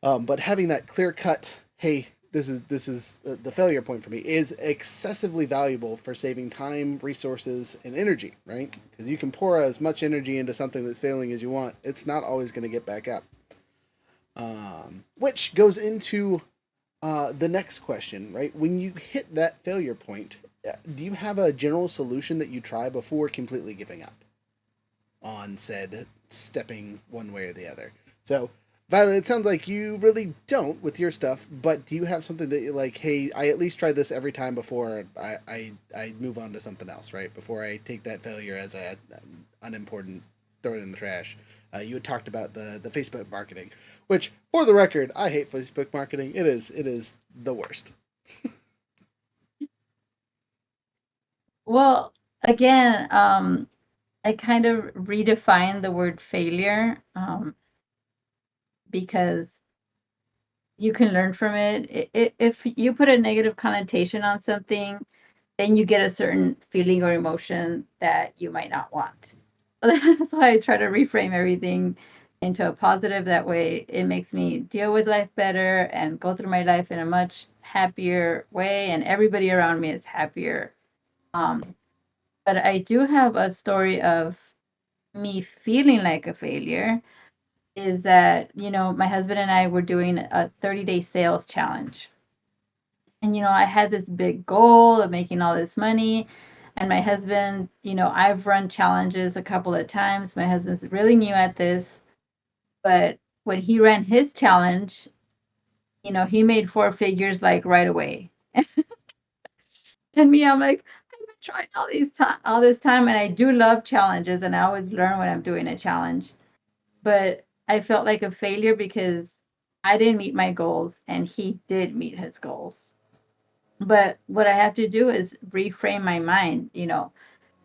But having that clear cut, hey, this is the failure point for me, is excessively valuable for saving time, resources, and energy, right? Because you can pour as much energy into something that's failing as you want. It's not always going to get back up. Which goes into the next question, right? When you hit that failure point, do you have a general solution that you try before completely giving up on said stepping one way or the other? So Violet, it sounds like you really don't with your stuff, but do you have something that you're like, hey, I at least try this every time before I move on to something else, right? Before I take that failure as a unimportant, throw it in the trash. You had talked about the Facebook marketing, which, for the record, I hate Facebook marketing. It is the worst. Well, again, I kind of redefined the word failure, because you can learn from it. If you put a negative connotation on something, then you get a certain feeling or emotion that you might not want. So that's why I try to reframe everything into a positive. That way, it makes me deal with life better and go through my life in a much happier way, and everybody around me is happier. Um, but I do have a story of me feeling like a failure. Is that, my husband and I were doing a 30-day sales challenge. And, I had this big goal of making all this money. And my husband, I've run challenges a couple of times. My husband's really new at this. But when he ran his challenge, he made four figures like right away. And me, I'm like, I've been trying all this time, and I do love challenges, and I always learn when I'm doing a challenge. But I felt like a failure because I didn't meet my goals and he did meet his goals. But what I have to do is reframe my mind,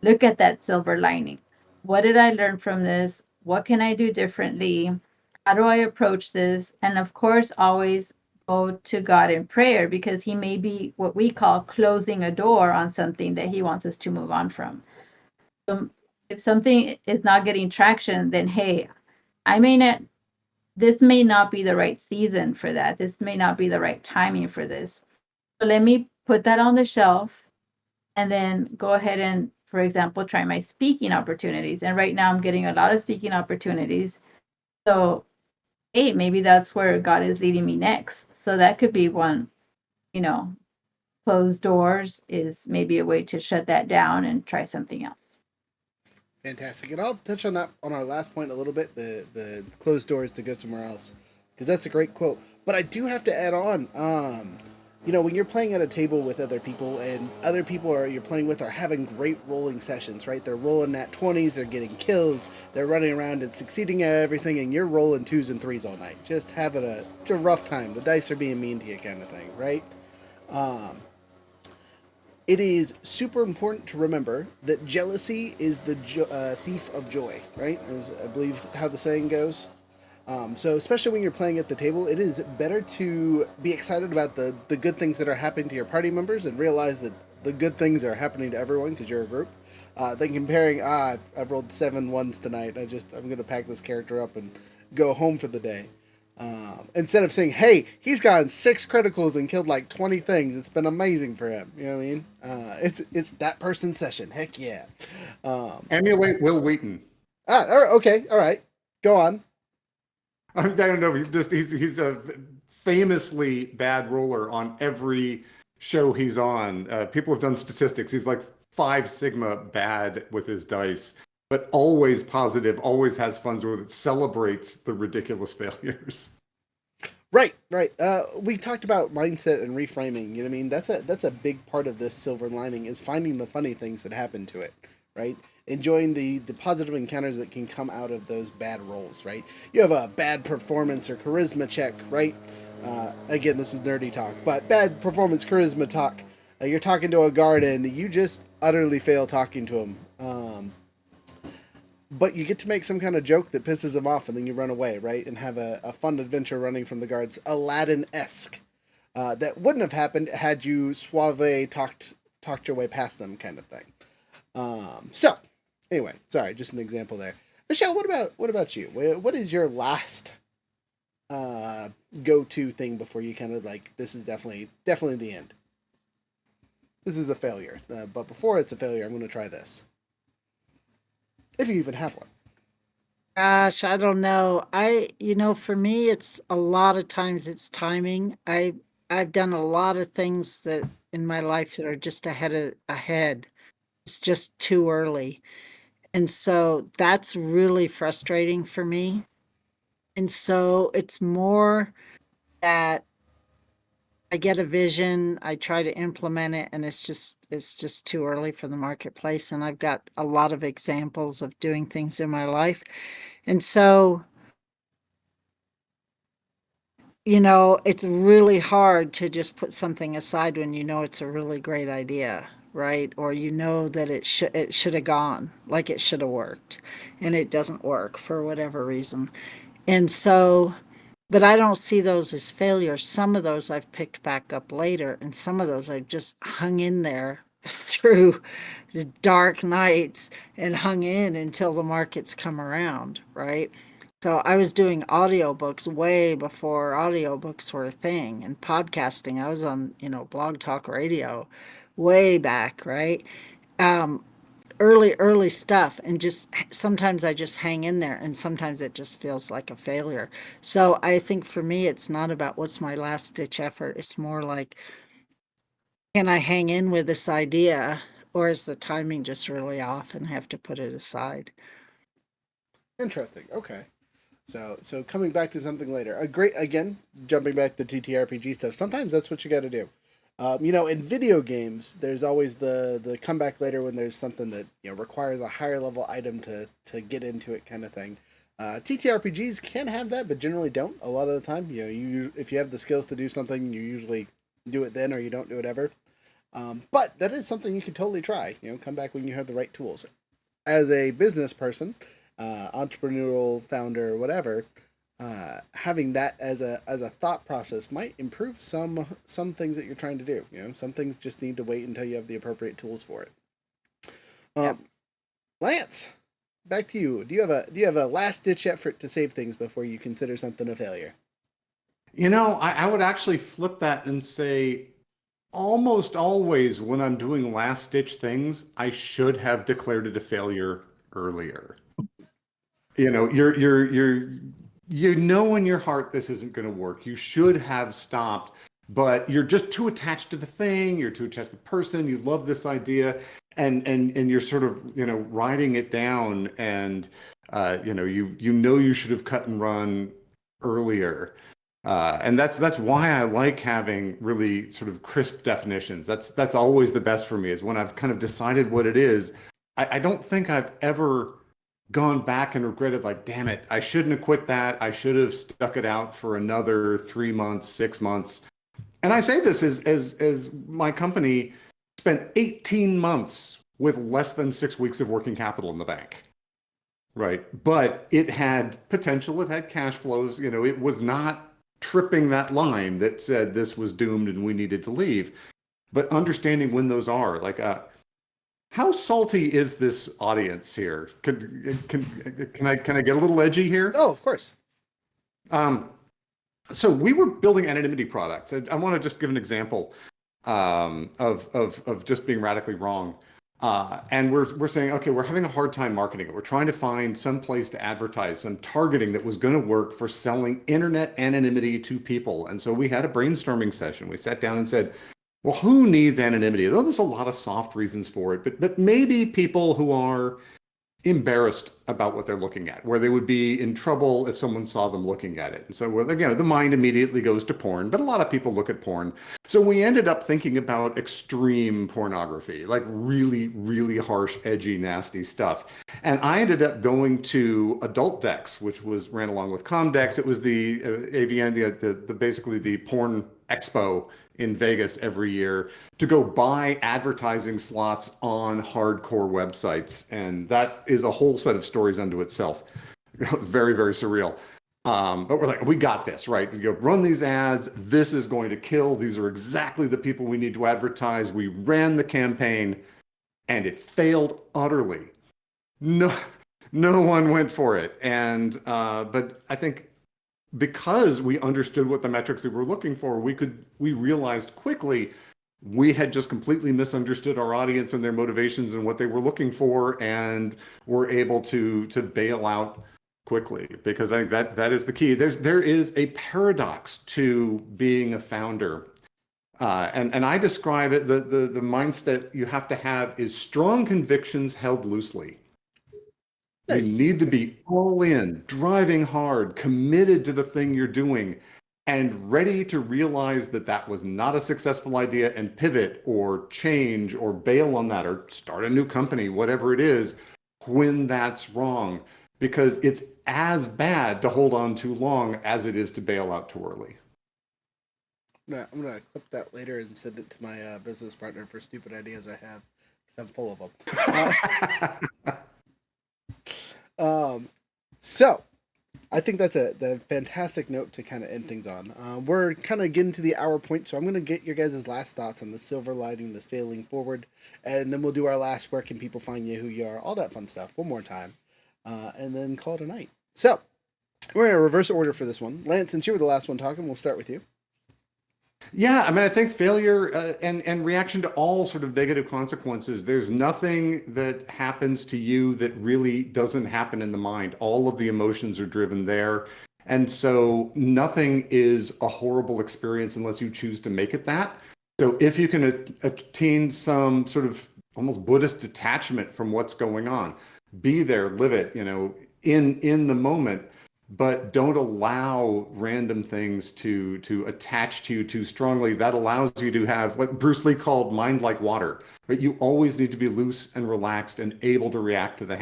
look at that silver lining. What did I learn from this? What can I do differently? How do I approach this? And of course, always go to God in prayer, because he may be what we call closing a door on something that he wants us to move on from. So if something is not getting traction, then hey, I may not this may not be the right season for that. This may not be the right timing for this. So let me put that on the shelf and then go ahead and, for example, try my speaking opportunities. And right now I'm getting a lot of speaking opportunities. So, hey, maybe that's where God is leading me next. So that could be one, you know, closed doors is maybe a way to shut that down and try something else. Fantastic. And I'll touch on that on our last point a little bit, the closed doors to go somewhere else, because that's a great quote. But I do have to add on, when you're playing at a table with other people, and other people you're playing with are having great rolling sessions, right? They're rolling nat 20s, they're getting kills, they're running around and succeeding at everything, and you're rolling twos and threes all night, just having a rough time. The dice are being mean to you, kind of thing, right? Um, it is super important to remember that jealousy is the thief of joy, right? As I believe how the saying goes. So, especially when you're playing at the table, it is better to be excited about the good things that are happening to your party members and realize that the good things are happening to everyone because you're a group. Than comparing, I've rolled 7 1s tonight. I'm going to pack this character up and go home for the day. Instead of saying, "Hey, he's gotten 6 criticals and killed like 20 things. It's been amazing for him." You know what I mean? It's that person's session. Heck yeah. Um, Emulate Will Wheaton. okay, all right, go on. I don't know. He's a famously bad roller on every show he's on. People have done statistics. He's like 5 sigma bad with his dice, but always positive, always has fun with it, celebrates the ridiculous failures. Right, right. We talked about mindset and reframing. You know what I mean? That's a big part of this silver lining is finding the funny things that happen to it, right? Enjoying the positive encounters that can come out of those bad rolls, right? You have a bad performance or charisma check, right? Again, this is nerdy talk, but bad performance charisma talk. You're talking to a guard and you just utterly fail talking to him. But you get to make some kind of joke that pisses them off, and then you run away, right? And have a fun adventure running from the guards, Aladdin-esque. That wouldn't have happened had you suave talked your way past them, kind of thing. So, anyway, sorry, just an example there. Michelle, what about you? What is your last go-to thing before you kind of like this is definitely the end? This is a failure, but before it's a failure, I'm going to try this. If you even have one. Gosh, I don't know. For me, it's a lot of times it's timing. I've done a lot of things that in my life that are just ahead. It's just too early. And so that's really frustrating for me. And so it's more that I get a vision, I try to implement it, and it's just too early for the marketplace. And I've got a lot of examples of doing things in my life. And so, it's really hard to just put something aside when you know it's a really great idea, right? Or that it should have gone, like it should have worked, and it doesn't work for whatever reason. And so, but I don't see those as failures. Some of those I've picked back up later, and some of those I've just hung in there through the dark nights and hung in until the markets come around, right? So I was doing audiobooks way before audiobooks were a thing, and podcasting. I was on, Blog Talk Radio way back, right? Um, early stuff, and just sometimes I just hang in there, and sometimes it just feels like a failure. So I think for me it's not about what's my last ditch effort. It's more like, can I hang in with this idea, or is the timing just really off and I have to put it aside? Interesting. Okay. So coming back to something later, a great again jumping back to TTRPG stuff. Sometimes that's what you got to do. In video games, there's always the comeback later when there's something that requires a higher level item to get into it, kind of thing. TTRPGs can have that, but generally don't. A lot of the time, you if you have the skills to do something, you usually do it then, or you don't do it ever. But that is something you can totally try. Come back when you have the right tools. As a business person, entrepreneurial founder, whatever, having that as a thought process might improve some things that you're trying to do. Some things just need to wait until you have the appropriate tools for it. Yep. Lance, back to you. Do you have a last ditch effort to save things before you consider something a failure? I would actually flip that and say almost always when I'm doing last ditch things, I should have declared it a failure earlier. You're in your heart this isn't going to work. You should have stopped, but you're just too attached to the thing. You're too attached to the person. You love this idea, and you're sort of riding it down, and you should have cut and run earlier. And that's why I like having really sort of crisp definitions. That's always the best for me, is when I've kind of decided what it is. I don't think I've ever gone back and regretted, like, damn it, I shouldn't have quit that. I should have stuck it out for another 3 months, 6 months. And I say this as my company spent 18 months with less than 6 weeks of working capital in the bank. Right. But it had potential, it had cash flows, it was not tripping that line that said this was doomed and we needed to leave. But understanding when those are, like, how salty is this audience here? Can I get a little edgy here? Oh, of course. So we were building anonymity products. I want to just give an example of just being radically wrong. And we're saying, okay, we're having a hard time marketing it. We're trying to find some place to advertise, some targeting that was going to work for selling internet anonymity to people. And so we had a brainstorming session. We sat down and said, well, who needs anonymity? Though there's a lot of soft reasons for it, but maybe people who are embarrassed about what they're looking at, where they would be in trouble if someone saw them looking at it. And so, again, the mind immediately goes to porn, but a lot of people look at porn. So we ended up thinking about extreme pornography, like really, really harsh, edgy, nasty stuff. And I ended up going to Adult Dex, which ran along with Comdex. It was the AVN, basically the porn expo in Vegas every year, to go buy advertising slots on hardcore websites. And that is a whole set of stories unto itself. It was very, very surreal. But we're like, we got this, right? We go run these ads. This is going to kill. These are exactly the people we need to advertise. We ran the campaign and it failed utterly. No one went for it. And, but I think because we understood what the metrics we were looking for, we realized quickly we had just completely misunderstood our audience and their motivations and what they were looking for, and were able to bail out quickly, because I think that is the key. There is a paradox to being a founder. And I describe it, the mindset you have to have is strong convictions held loosely. You Nice. need to be all in, driving hard, committed to the thing you're doing, and ready to realize that that was not a successful idea and pivot or change or bail on that or start a new company, whatever it is, when that's wrong. Because it's as bad to hold on too long as it is to bail out too early. I'm gonna clip that later and send it to my business partner for stupid ideas I have, because I'm full of them. So I think that's the fantastic note to kind of end things on. We're kind of getting to the hour point, so I'm going to get your guys' last thoughts on the silver lining, the failing forward, and then we'll do our last where can people find you, who you are, all that fun stuff one more time, and then call it a night. So we're in a reverse order for this one. Lance, since you were the last one talking, we'll start with you. Yeah, I mean, I think failure and reaction to all sort of negative consequences, there's nothing that happens to you that really doesn't happen in the mind. All of the emotions are driven there. And so nothing is a horrible experience unless you choose to make it that. So if you can attain some sort of almost Buddhist detachment from what's going on, be there, live it, in the moment, but don't allow random things to attach to you too strongly. That allows you to have what Bruce Lee called mind like water. But you always need to be loose and relaxed and able to react to the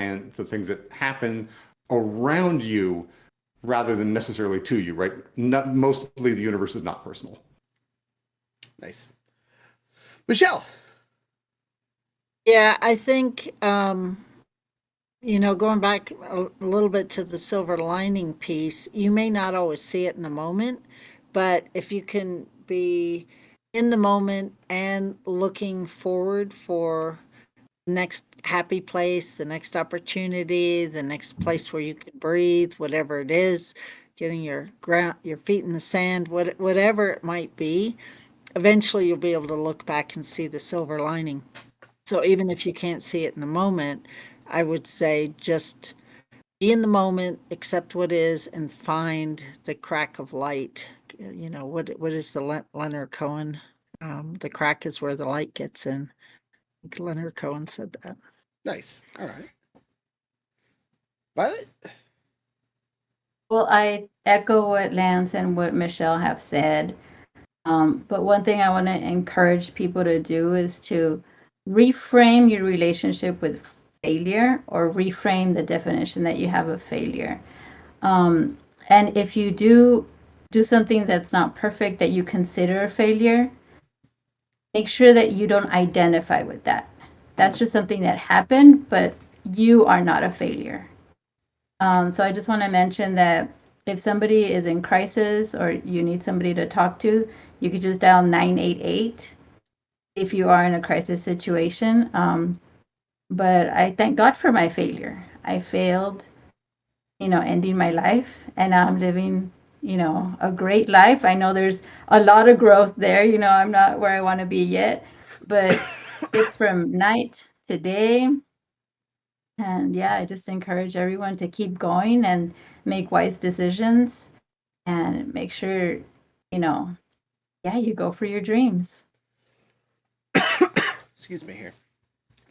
things that happen around you rather than necessarily to you, right? Mostly the universe is not personal. Nice. Michelle. Yeah, I think going back a little bit to the silver lining piece, you may not always see it in the moment, but if you can be in the moment and looking forward for the next happy place, the next opportunity, the next place where you can breathe, whatever it is, getting your feet in the sand, whatever it might be, eventually you'll be able to look back and see the silver lining. So even if you can't see it in the moment, I would say just be in the moment, accept what is, and find the crack of light. What is the Leonard Cohen? The crack is where the light gets in. I think Leonard Cohen said that. Nice. All right. Violet? Well, I echo what Lance and what Michelle have said. But one thing I want to encourage people to do is to reframe your relationship with failure, or reframe the definition that you have of failure. And if you do something that's not perfect that you consider a failure, make sure that you don't identify with that. That's just something that happened, but you are not a failure. So I just want to mention that if somebody is in crisis or you need somebody to talk to, you could just dial 988 if you are in a crisis situation. But I thank God for my failure. I failed, ending my life, and now I'm living, a great life. I know there's a lot of growth there. I'm not where I want to be yet, but it's from night to day. And yeah, I just encourage everyone to keep going and make wise decisions and make sure, you go for your dreams. Excuse me here.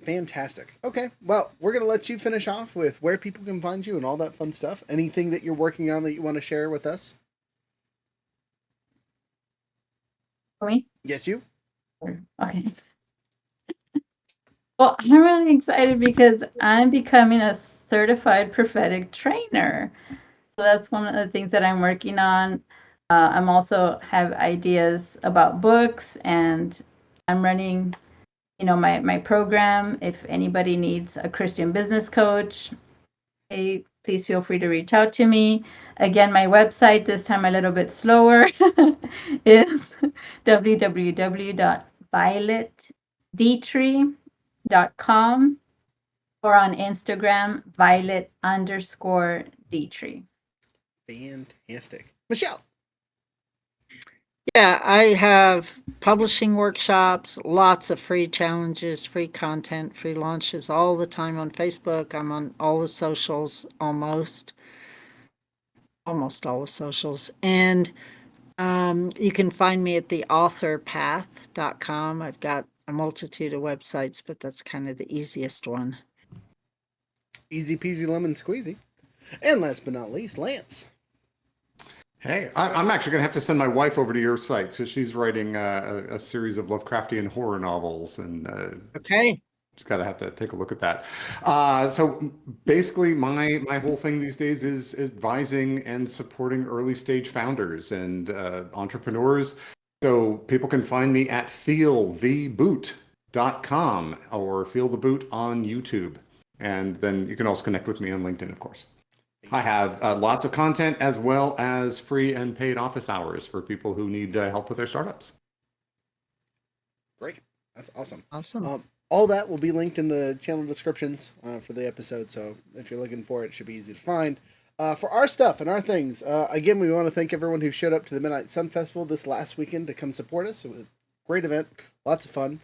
Fantastic. Okay, well, we're going to let you finish off with where people can find you and all that fun stuff. Anything that you're working on that you want to share with us? For me? Yes, you? Okay. Well, I'm really excited because I'm becoming a certified prophetic trainer. So that's one of the things that I'm working on. I'm also have ideas about books, and I'm running, my program. If anybody needs a Christian business coach, hey, please feel free to reach out to me. Again, my website, this time a little bit slower, is www.violetdetre.com, or on Instagram, Violet_Detre. Fantastic. Michelle. Yeah, I have publishing workshops, lots of free challenges, free content, free launches all the time on Facebook. I'm on all the socials, almost all the socials. And you can find me at theauthorpath.com. I've got a multitude of websites, but that's kind of the easiest one. Easy peasy lemon squeezy. And last but not least, Lance. Hey, I'm actually going to have to send my wife over to your site. So she's writing a series of Lovecraftian horror novels, and Okay. just got to have to take a look at that. So basically, my whole thing these days is advising and supporting early stage founders and entrepreneurs. So people can find me at feeltheboot.com or Feel the Boot on YouTube. And then you can also connect with me on LinkedIn, of course. I have lots of content as well as free and paid office hours for people who need help with their startups. Great. That's awesome. Awesome. All that will be linked in the channel descriptions for the episode. So if you're looking for it, it should be easy to find. For our stuff and our things, again, we want to thank everyone who showed up to the Midnight Sun Festival this last weekend to come support us. It was a great event. Lots of fun.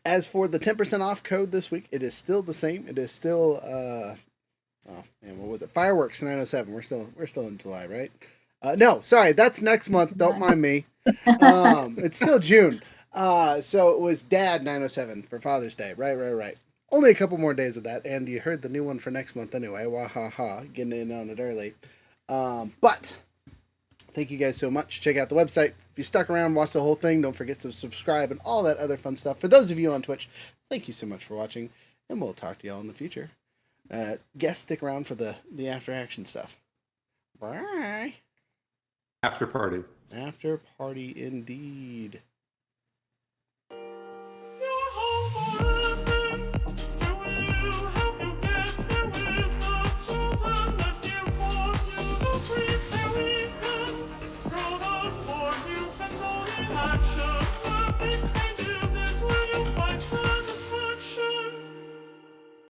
As for the 10% off code this week, it is still the same. It is still... oh man, what was it? Fireworks 907. We're still in July, right? No, sorry, that's next month. Don't mind me. It's still June. So it was Dad 907 for Father's Day. Right. Only a couple more days of that, and you heard the new one for next month anyway. Wahaha, getting in on it early. But thank you guys so much. Check out the website. If you stuck around, watch the whole thing. Don't forget to subscribe and all that other fun stuff. For those of you on Twitch, thank you so much for watching, and we'll talk to y'all in the future. Guests, stick around for the after action stuff. Bye. After party. After party indeed. Action.